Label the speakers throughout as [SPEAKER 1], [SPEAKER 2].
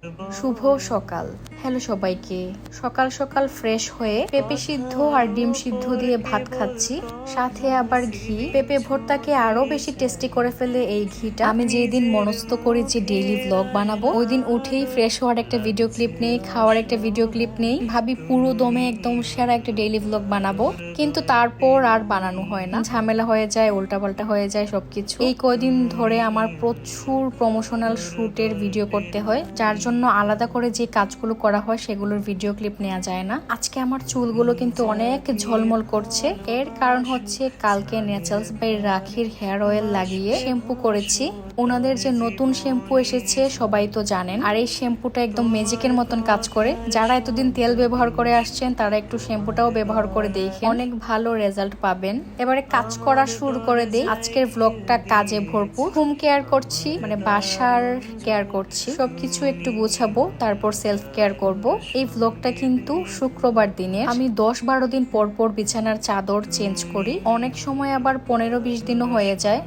[SPEAKER 1] শুভ সকাল। হ্যালো সবাইকে। সকাল সকাল ফ্রেশ হয়ে পেঁপে সিদ্ধ আর ডিম সিদ্ধ দিয়ে ভাত খাচ্ছি, সাথে আবার ঘি। পেঁপে ভর্তাকে আরো বেশি টেস্টি করে ফেলে এই ঘিটা। আমি যেদিন মনস্থ করি যে ডেইলি ব্লগ বানাবো, ওই দিন উঠেই ফ্রেশ হওয়ার একটা ভিডিও ক্লিপ নেই, খাওয়ার একটা ভিডিও ক্লিপ নেই, ভাবি পুরো দমে একদম সেরা একটা ডেইলি ব্লগ বানাবো, কিন্তু তারপর আর বানানো হয় না, ঝামেলা হয়ে যায়, উল্টাপাল্টা হয়ে যায় সবকিছু। এই কয়দিন ধরে আমার প্রচুর প্রমোশনাল শুটের ভিডিও করতে হয়, যার জন্য আলাদা করে যে কাজগুলো করা হয় সেগুলোর ভিডিও ক্লিপ নেওয়া যায় না। আজকে আমার চুলগুলো কিন্তু অনেক ঝলমল করছে, এর কারণ হচ্ছে কালকে ন্যাচারালস বাই রাখির হেয়ার অয়েল লাগিয়ে শ্যাম্পু করেছি। ওনাদের যে নতুন শ্যাম্পু এসেছে সবাই তো জানেন, আর এই শ্যাম্পুটা একদম ম্যাজিকের মতন কাজ করে। যারা এতদিন তেল ব্যবহার করে আসছেন তারা একটু শ্যাম্পুটাও ব্যবহার করে দেখে অনেক ভালো রেজাল্ট পাবেন। এবারে কাজ করা শুরু করে দেই। আজকের ব্লগটা কাজে ভরপুর। হোম কেয়ার করছি, মানে বাসার কেয়ার করছি, সবকিছু একটু গোছাবো, তারপর সেলফ কেয়ার করব। এই ব্লগটা কিন্তু শুক্রবার দিনে। আমি 10-12 দিন পর পর বিছানার চাদর চেঞ্জ করি, অনেক সময় আবার 15-20 দিনও হয়ে যায়।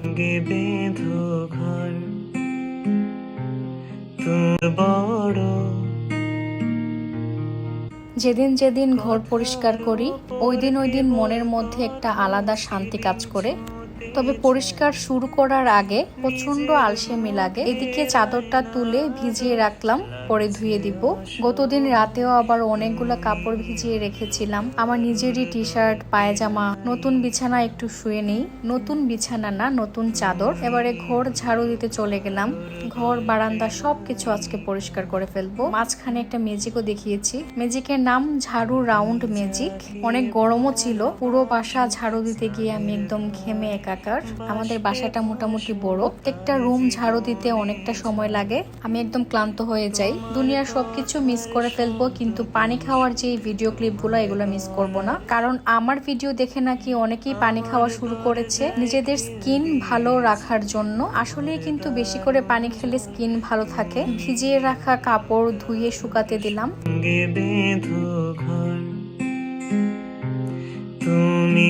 [SPEAKER 1] যেদিন যেদিন ঘর পরিষ্কার করি ওই দিন মনের মধ্যে একটা আলাদা শান্তি কাজ করে। তবে পরিষ্কার শুরু করার আগে প্রচন্ড আলসেমি লাগে। এদিকে চাদরটা তুলে ভিজিয়ে রাখলাম, পরে ধুয়ে দিব। গতদিন রাতেও আবার অনেকগুলো কাপড় ভিজিয়ে রেখেছিলাম, আমার নিজেরই টি শার্ট, পায়জামা। নতুন বিছানা একটু শুয়ে নেই, নতুন বিছানা না, নতুন চাদর। এবারে ঘর ঝাড়ু দিতে চলে গেলাম। ঘর বারান্দা সবকিছু আজকে পরিষ্কার করে ফেলবো। মাঝখানে একটা ম্যাজিকও দেখিয়েছি, ম্যাজিকের নাম ঝাড়ু রাউন্ড ম্যাজিক। অনেক গরমও ছিল, পুরো বাসা ঝাড়ু দিতে গিয়ে আমি একদম ঘেমে একাকার। আমাদের বাসাটা মোটামুটি বড়, প্রত্যেকটা রুম ঝাড়ু দিতে অনেকটা সময় লাগে, আমি একদম ক্লান্ত হয়ে যাই। দুনিয়ার সবকিছু মিস করে ফেলবো, কিন্তু পানি খাওয়ার যে ভিডিও ক্লিপগুলো এগুলো মিস করব না, কারণ আমার ভিডিও দেখে নাকি অনেকেই পানি খাওয়া শুরু করেছে নিজেদের স্কিন ভালো রাখার জন্য। আসলে কিন্তু বেশি করে পানি খেলে স্কিন ভালো থাকে। ভিজিয়ে রাখা কাপড় ধুয়ে শুকাতে দিলাম। তুমি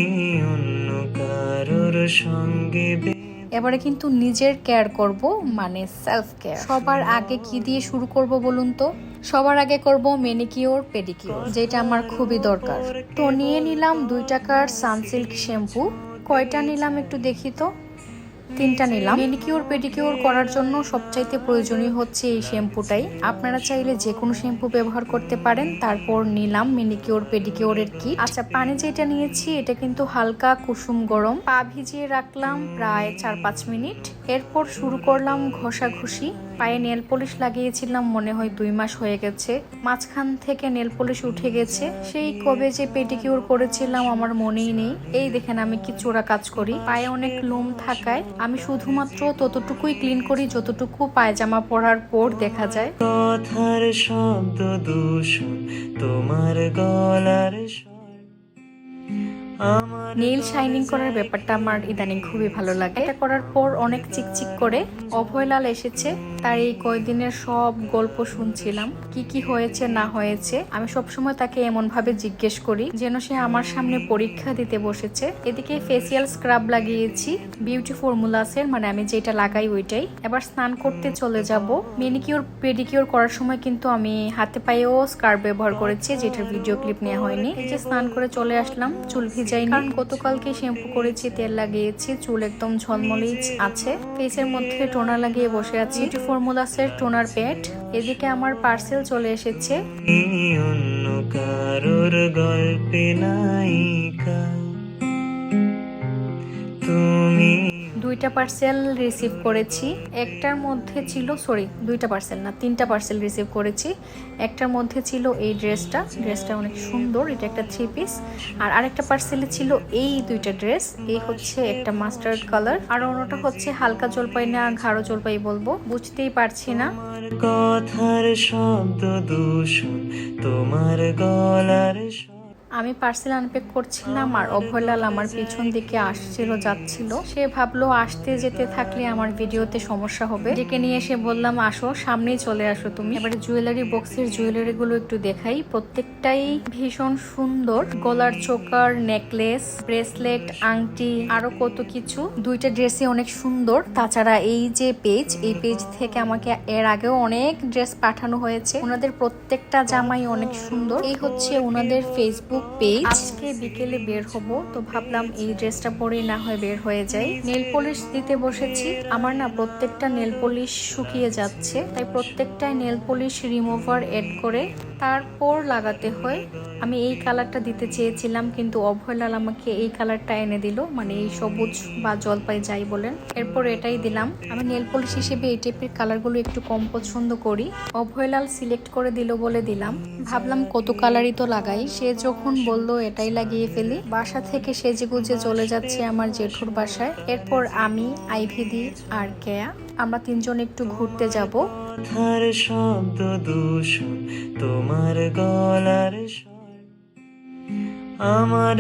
[SPEAKER 1] অন্য কারোর সঙ্গে। এবারে কিন্তু নিজের কেয়ার করব, মানে সেলফ কেয়ার। সবার আগে কি দিয়ে শুরু করব বলুন তো? সবার আগে করব ম্যানিকিওর পেডিকিওর, যেটা আমার খুবই দরকার। তো নিয়ে নিলাম 2 টাকার সানসিল্ক শ্যাম্পু। কয়টা নিলাম একটু দেখি তো? 3টা নিলাম। ম্যানিকিওর পেডিকিওর করার জন্য সবচাইতে প্রয়োজনীয় হচ্ছে এই শ্যাম্পুটাই। আপনারা চাইলে যে কোনো শ্যাম্পু ব্যবহার করতে পারেন। তারপর নিলাম ম্যানিকিওর পেডিকিওরের কিট। আচ্ছা, পানি যেটা নিয়েছি এটা কিন্তু হালকা কুসুম গরম। পা ভিজিয়ে রাখলাম প্রায় 4-5 মিনিট। এরপর শুরু করলাম ঘষাঘষি। পায়ে নেল পলিশ লাগিয়েছিলাম মনে হয় 2 মাস হয়ে গেছে, মাঝখান থেকে নেল পলিশ উঠে গেছে। সেই কবে যে পেডিকিওর করেছিলাম আমার মনেই নেই। এই দেখেন আমি কি চোরা কাজ করি, পায়ে অনেক লোম থাকায় আমি শুধুমাত্র ততটুকুই ক্লিন করি যতটুকু পায়জামা পরার পর দেখা যায়। কথার শব্দ দূষণ, তোমার গলার নেইল শাইনিং করার ব্যাপারটা আমার ইদানিং খুবই ভালো লাগে। এটা করার পর অনেক চিকচিক করে। অভয়লাল এসেছে, তার এই কয়দিনের সব গল্প শুনছিলাম, কি কি হয়েছে না হয়েছে। আমি সবসময় তাকে এমন ভাবে জিজ্ঞেস করি যেন সে আমার সামনে পরীক্ষা দিতে বসেছে। এদিকে ফেসিয়াল স্ক্রাব লাগিয়েছি বিউটি ফর্মুলাসের, মানে আমি যেটা লাগাই ওইটাই। এবার স্নান করতে চলে যাব। ম্যানিকিওর পেডিকিওর করার সময় কিন্তু আমি হাতে পায়েও স্কার্ফ ব্যবহার করেছি, যেটার ভিডিও ক্লিপ নেওয়া হয়নি। এই যে স্নান করে চলে আসলাম, চুল ভিজাইনি, কারণ গতকালকে শ্যাম্পু করেছি, তেল লাগিয়েছি, চুল একদম ঝলমলেই আছে। ফেসের মধ্যে টোনার লাগিয়ে বসে আছি, বিউটি ফর্মুলাসের টোনার প্যাড। এদিকে আমার পার্সেল চলে এসেছে। অন্য কারোর গল্পে নায়িকা তুমি। 2টা পার্সেল রিসিভ করেছি। একটার মধ্যে ছিল, সরি 2টা পার্সেল না, 3টা পার্সেল রিসিভ করেছি। একটার মধ্যে ছিল এই ড্রেসটা অনেক সুন্দর, এটা একটা 3 পিস। আর আরেকটা পার্সেলে ছিল এই 2টা ড্রেস। এই হচ্ছে একটা মাস্টার্ড কালার, আর অন্যটা হচ্ছে হালকা জলপাই না গাঢ় জলপাই বলবো, বুঝতেই পারছি না। কথার শব্দ দূষণ, তোমার গলার আমি পার্সেল আনপ্যাক করছিলাম আর অভয়লাল আমার পিছন দিকে আসছিল যাচ্ছিল। সে ভাবলো আসতে যেতে থাকলে আমার ভিডিওতে সমস্যা হবে, ডেকে নিয়ে এসে বললাম আসো, সামনেই চলে আসো তুমি। এবারে জুয়েলারি বক্সের জুয়েলারি গুলো একটু দেখাই, প্রত্যেকটাই ভীষণ সুন্দর। গলার চোকার, নেকলেস, ব্রেসলেট, আংটি, আরো কত কিছু। দুইটা ড্রেসই অনেক সুন্দর। তাছাড়া এই যে পেজ, এই পেজ থেকে আমাকে এর আগেও অনেক ড্রেস পাঠানো হয়েছে। ওনাদের প্রত্যেকটা জামাই অনেক সুন্দর। এই হচ্ছে ওনাদের ফেসবুক পেজ। আজকে বিকেলে বের হব, তো ভাবলাম এই ড্রেসটা পরেই না হয় বের হয়ে যাই। নেল পলিশ দিতে বসেছি। আমার না প্রত্যেকটা নেল পলিশ শুকিয়ে যাচ্ছে, তাই প্রত্যেকটাই নেল পলিশ রিমুভার এড করে তারপর লাগাতে হয়। আমি এই কালারটা দিতে চেয়েছিলাম, কিন্তু অভয়লাল আমাকে এই কালারটা এনে দিল, মানে এই সবুজ বা জলপাই যাই বলেন। এরপর এটাই দিলাম। আমি নেল পলিশ হিসেবে এই টাইপের কালারগুলো একটু কম পছন্দ করি। অভয়লাল সিলেক্ট করে দিল বলে দিলাম। ভাবলাম কত কালারই তো লাগাই, সে যখন বললো এটাই লাগিয়ে ফেলি। বাসা থেকে সেজেগুজে চলে যাচ্ছে আমার জেঠুর বাসায়। এরপর আমি, আইভিদি আর কেয়া, আমরা তিনজন একটু ঘুরতে যাব।
[SPEAKER 2] শব্দ দূষণ তোমার গলার আমার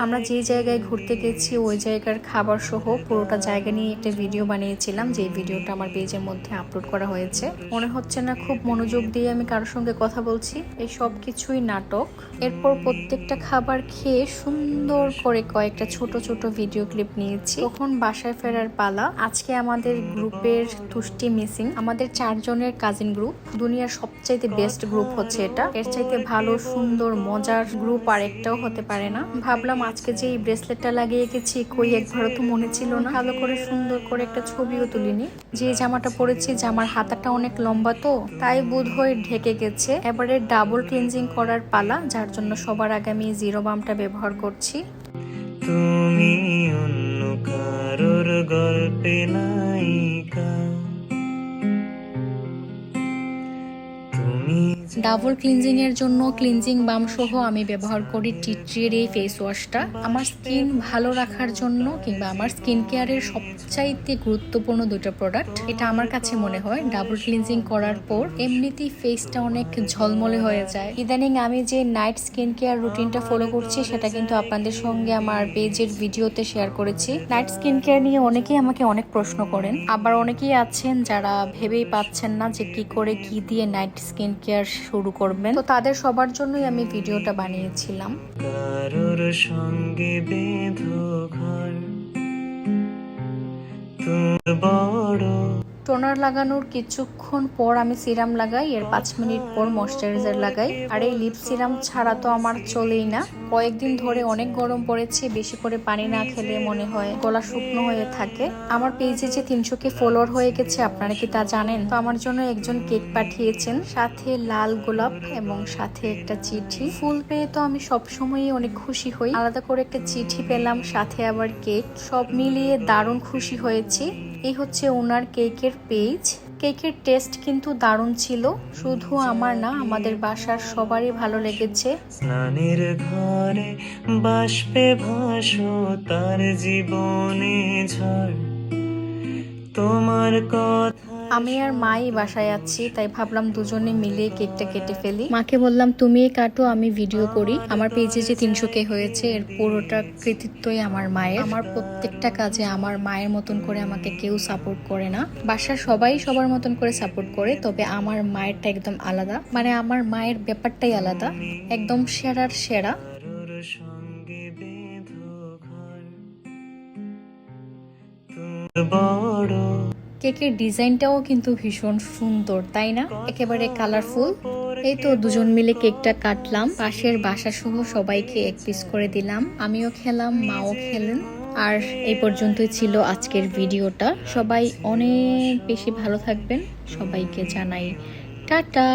[SPEAKER 1] আমরা যে জায়গায় ঘুরতে গেছি ওই জায়গার খাবার সহ পুরোটা জায়গা নিয়ে একটা ভিডিও বানিয়েছিলাম, যে ভিডিওটা আমার পেজের মধ্যে আপলোড করা হয়েছে। মনে হচ্ছে না খুব মনোযোগ দিয়ে আমি কারোর সঙ্গে কথা বলছি, এই সব কিছুই নাটক। এরপর প্রত্যেকটা খাবার খেয়ে সুন্দর করে কয়েকটা ছোট ছোট ভিডিও ক্লিপ নিয়েছি। তখন বাসায় ফেরার পালা। আজকে আমাদের গ্রুপের তুষ্টি মিসিং। আমাদের 4 জনের কাজিন গ্রুপ, দুনিয়ার সবচাইতে বেস্ট গ্রুপ হচ্ছে এটা। এর চাইতে ভালো, সুন্দর, মজার গ্রুপ আর একটাও হতে পারে না। ভাবলাম আজকে যে এই ব্রেসলেটটা লাগিয়ে গেছি, কই একবারও তো মনে ছিল না। ভালো করে সুন্দর করে একটা ছবিও তুলিনি। যে জামাটা পরেছি, জামার হাতাটা অনেক লম্বা, তো তাই বোধহয় ঢেকে গেছে। এবারে ডাবল ক্লিনজিং করার পালা, যার জন্য সবার আগে আমি জিরো বামটা ব্যবহার করছি।
[SPEAKER 2] তুমি অন্য কারোর গল্পে নায়িকা।
[SPEAKER 1] ডাবল ক্লিনজিং এর জন্য ক্লিনজিং বাম সহ আমি ব্যবহার করি টিট্রির এই ফেস ওয়াশটা। আমার স্কিন ভালো রাখার জন্য কিংবা আমার স্কিন কেয়ারের সবচাইতে গুরুত্বপূর্ণ দুটো প্রোডাক্ট, এটা আমার কাছে মনে হয়। ডাবল ক্লিনজিং করার পর এমনিতেই ফেসটা অনেক ঝলমলে হয়ে যায়। ইদানিং আমি যে নাইট স্কিন কেয়ার রুটিনটা ফলো করছি, সেটা কিন্তু আপনাদের সঙ্গে আমার পেজের ভিডিওতে শেয়ার করেছি। নাইট স্কিন কেয়ার নিয়ে অনেকেই আমাকে অনেক প্রশ্ন করেন, আবার অনেকেই আছেন যারা ভেবেই পাচ্ছেন না যে কি করে কি দিয়ে নাইট স্কিন কেয়ার শুরু করবেন। তো তাদের সবার জন্যই আমি ভিডিওটা বানিয়েছিলাম।
[SPEAKER 2] কারোর সঙ্গে বেঁধো ঘর তোর বড়।
[SPEAKER 1] টোনার লাগানোর কিছুক্ষণ পর আমি সিরাম লাগাই, এর 5 মিনিট পর ময়শ্চারাইজার লাগাই। আর এই লিপ সিরাম ছাড়া তো আমার চলেই না। কয়েকদিন ধরে অনেক গরম পড়েছে, বেশি করে পানি না খেলে মনে হয় গলা শুকনো হয়ে থাকে। আমার পেজে যে 300K ফলোয়ার হয়ে গেছে, আপনারা কি তা জানেন? তো আমার জন্য একজন কেক পাঠিয়েছেন, সাথে লাল গোলাপ এবং সাথে একটা চিঠি। ফুল পেয়ে তো আমি সবসময়ই অনেক খুশি হই, আলাদা করে একটা চিঠি পেলাম, সাথে আবার কেক। সব মিলিয়ে দারুণ খুশি হয়েছি। এই হচ্ছে ওনার কেকের পেজ। কেকের টেস্ট কিন্তু দারুণ ছিল, শুধু আমার না, আমাদের বাসার সবারই ভালো লেগেছে।
[SPEAKER 2] স্নানের ঘরে বাষ্পে ভাসো তার জীবনে ঝড় তোমার কথা।
[SPEAKER 1] আমি আর মাই বাসায় আছি, তাই ভাবলাম দুজনে মিলে কেকটা কেটে ফেলি। মাকে বললাম তুমি কাটো, আমি ভিডিও করি। আমার পেজে যে 300K হয়েছে, এর পুরোটা কৃতিত্বই আমার মায়ের। আমার প্রত্যেকটা কাজে আমার মায়ের মতন করে আমাকে কেউ সাপোর্ট করে না। বাসার সবাই সবার মতন করে সাপোর্ট করে, তবে আমার মায়েরটা একদম আলাদা, মানে আমার মায়ের ব্যাপারটাই আলাদা, একদম সেরার সেরা।
[SPEAKER 2] সঙ্গে বেঁধো ঘর তোর বড়।
[SPEAKER 1] কেকের ডিজাইনটাও কিন্তু ভীষণ সুন্দর, তাই না? একেবারে কালারফুল। এই তো দুজন মিলে কেকটা কাটলাম, পাশের বাসা সহ সবাইকে 1 পিস করে দিলাম। আমিও খেলাম, মাও খেলেন। আর এই পর্যন্তই ছিল আজকের ভিডিওটা। সবাই অনেক বেশি ভালো থাকবেন, সবাইকে জানাই টাটা।